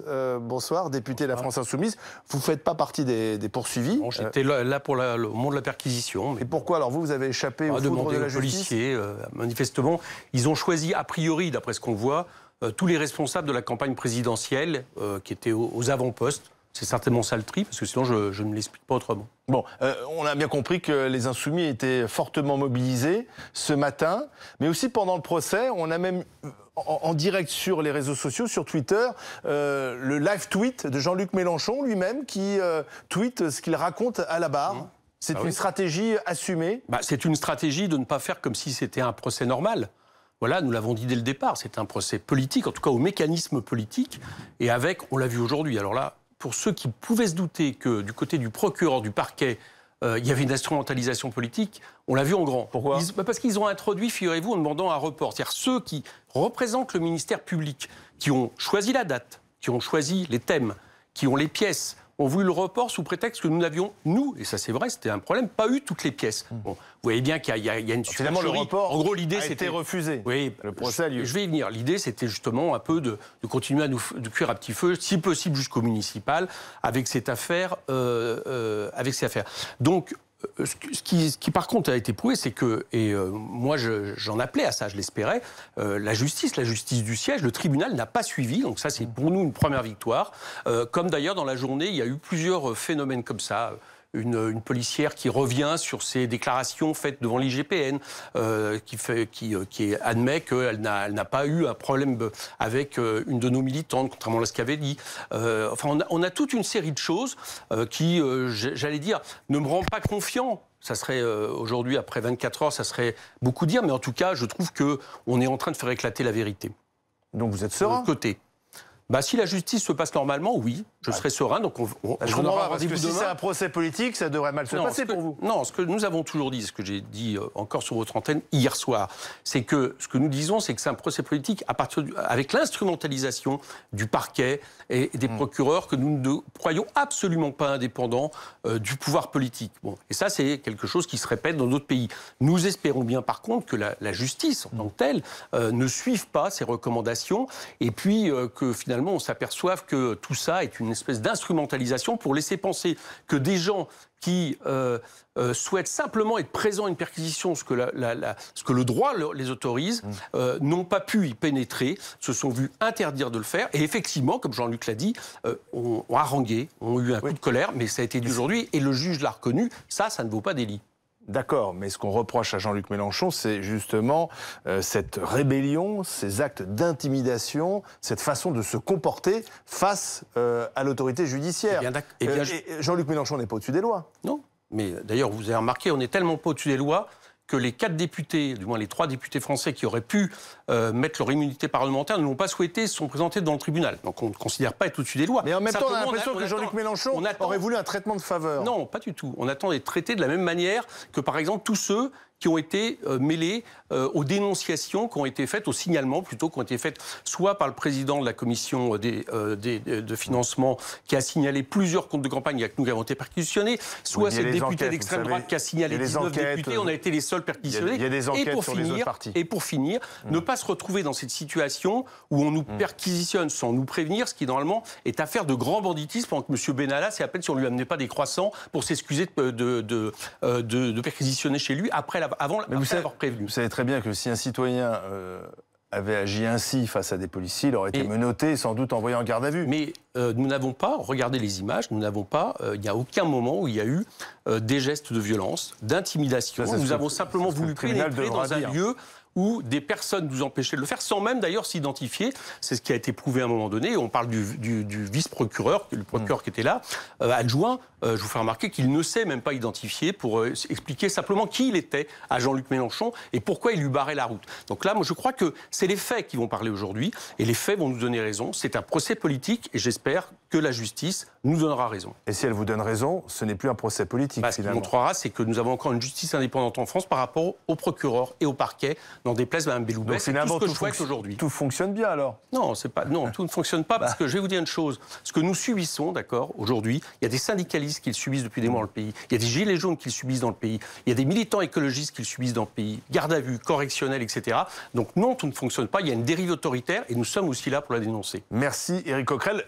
Bonsoir, député de la France Insoumise. Vous ne faites pas partie des poursuivis. Bon, j'étais là pour le moment de la perquisition. Et pourquoi alors vous avez échappé au foudre de la justice? Policiers, manifestement, ils ont choisi, a priori, d'après ce qu'on voit, tous les responsables de la campagne présidentielle qui étaient aux avant-postes. C'est certainement ça le tri, parce que sinon je ne l'explique pas autrement. Bon, on a bien compris que les Insoumis étaient fortement mobilisés ce matin, mais aussi pendant le procès, on a même en direct sur les réseaux sociaux, sur Twitter, le live tweet de Jean-Luc Mélenchon lui-même qui tweet ce qu'il raconte à la barre. C'est une stratégie assumée. C'est une stratégie de ne pas faire comme si c'était un procès normal. Voilà, nous l'avons dit dès le départ, c'est un procès politique, en tout cas au mécanisme politique, et avec, on l'a vu aujourd'hui, alors là, pour ceux qui pouvaient se douter que du côté du procureur, du parquet, il y avait une instrumentalisation politique, on l'a vu en grand. Pourquoi ? Parce qu'ils ont introduit, figurez-vous, en demandant un report. C'est-à-dire ceux qui représentent le ministère public, qui ont choisi la date, qui ont choisi les thèmes, qui ont les pièces, ont voulu le report sous prétexte que nous n'avions, nous, et ça c'est vrai, c'était un problème, pas eu toutes les pièces. Bon, vous voyez bien qu'il y a une supercherie. Finalement, le report en gros, l'idée, c'était refusé. Oui, le procès a lieu. Je vais y venir. L'idée, c'était justement un peu de continuer de cuire à petit feu, si possible jusqu'au municipal, avec cette affaire. Donc, ce qui par contre a été prouvé, c'est que, et moi j'en appelais à ça, je l'espérais, la justice du siège, le tribunal n'a pas suivi, donc ça c'est pour nous une première victoire. Comme d'ailleurs dans la journée, il y a eu plusieurs phénomènes comme ça. Une policière qui revient sur ses déclarations faites devant l'IGPN, qui admet qu'elle n'a pas eu un problème avec une de nos militantes, contrairement à ce qu'elle avait dit. Enfin, on a toute une série de choses qui, j'allais dire, ne me rend pas confiant. Ça serait aujourd'hui, après 24 heures, ça serait beaucoup dire, mais en tout cas, je trouve qu'on est en train de faire éclater la vérité. Donc vous êtes serein ? Côté. Si la justice se passe normalement, oui, je serai serein. Donc je comprends pas, parce que si c'est un procès politique, ça devrait mal se passer pour vous. Non, ce que nous avons toujours dit, ce que j'ai dit encore sur votre antenne hier soir, c'est que ce que nous disons, c'est que c'est un procès politique avec l'instrumentalisation du parquet et des procureurs que nous ne croyons absolument pas indépendants du pouvoir politique. Bon, et ça, c'est quelque chose qui se répète dans d'autres pays. Nous espérons bien, par contre, que la justice en tant que telle ne suive pas ces recommandations et puis que finalement, on s'aperçoive que tout ça est une espèce d'instrumentalisation pour laisser penser que des gens qui souhaitent simplement être présents à une perquisition, ce que le droit les autorise, n'ont pas pu y pénétrer, se sont vus interdire de le faire. Et effectivement, comme Jean-Luc l'a dit, ont harangué, ont eu un coup de colère, mais ça a été dit aujourd'hui, et le juge l'a reconnu, ça ne vaut pas délit. D'accord, mais ce qu'on reproche à Jean-Luc Mélenchon, c'est justement cette rébellion, ces actes d'intimidation, cette façon de se comporter face à l'autorité judiciaire. Jean-Luc Mélenchon n'est pas au-dessus des lois. Non, mais d'ailleurs, vous avez remarqué, on n'est tellement pas au-dessus des lois que les 4 députés, du moins les 3 députés français qui auraient pu mettre leur immunité parlementaire ne l'ont pas souhaité, se sont présentés devant le tribunal. Donc on ne considère pas être au-dessus des lois. Mais en même temps, on a l'impression que Jean-Luc Mélenchon aurait voulu un traitement de faveur. Non, pas du tout. On attend d'être traités de la même manière que, par exemple, tous ceux qui ont été mêlés aux dénonciations qui ont été faites, aux signalements plutôt, qui ont été faites soit par le président de la commission de financement qui a signalé plusieurs comptes de campagne que nous avons été perquisitionnés, soit cette députée d'extrême droite qui a signalé 19 députés, on a été les seuls perquisitionnés. Il y a des enquêtes sur les autres partis. Et pour finir, ne pas se retrouver dans cette situation où on nous perquisitionne sans nous prévenir, ce qui normalement est affaire de grand banditisme, pendant que M. Benalla, c'est à peine si on ne lui amenait pas des croissants pour s'excuser de perquisitionner chez lui avant l'avoir prévenu. Vous savez très bien que si un citoyen avait agi ainsi face à des policiers, il aurait été menotté et sans doute envoyé en garde à vue. Mais nous n'avons pas, regardez les images, il n'y a aucun moment où il y a eu des gestes de violence, d'intimidation. Nous avons simplement voulu pénétrer dans un lieu où des personnes nous empêchaient de le faire, sans même d'ailleurs s'identifier. C'est ce qui a été prouvé à un moment donné. On parle du vice-procureur, le procureur qui était là, adjoint. Je vous fais remarquer qu'il ne s'est même pas identifié pour expliquer simplement qui il était à Jean-Luc Mélenchon et pourquoi il lui barrait la route. Donc là, moi, je crois que c'est les faits qui vont parler aujourd'hui et les faits vont nous donner raison. C'est un procès politique et j'espère que la justice nous donnera raison. Et si elle vous donne raison, ce n'est plus un procès politique, Ce qui montrera, c'est que nous avons encore une justice indépendante en France par rapport au procureur et au parquet, n'en déplaise Mme Belloubet. C'est tout ce que je souhaite aujourd'hui. Tout fonctionne bien alors ? Non, tout ne fonctionne pas parce que je vais vous dire une chose. Ce que nous subissons, d'accord, aujourd'hui, il y a des syndicalistes qui le subissent depuis des mois dans le pays. Il y a des gilets jaunes qui le subissent dans le pays. Il y a des militants écologistes qui le subissent dans le pays. Garde à vue, correctionnel, etc. Donc non, tout ne fonctionne pas. Il y a une dérive autoritaire et nous sommes aussi là pour la dénoncer. Merci Éric Coquerel.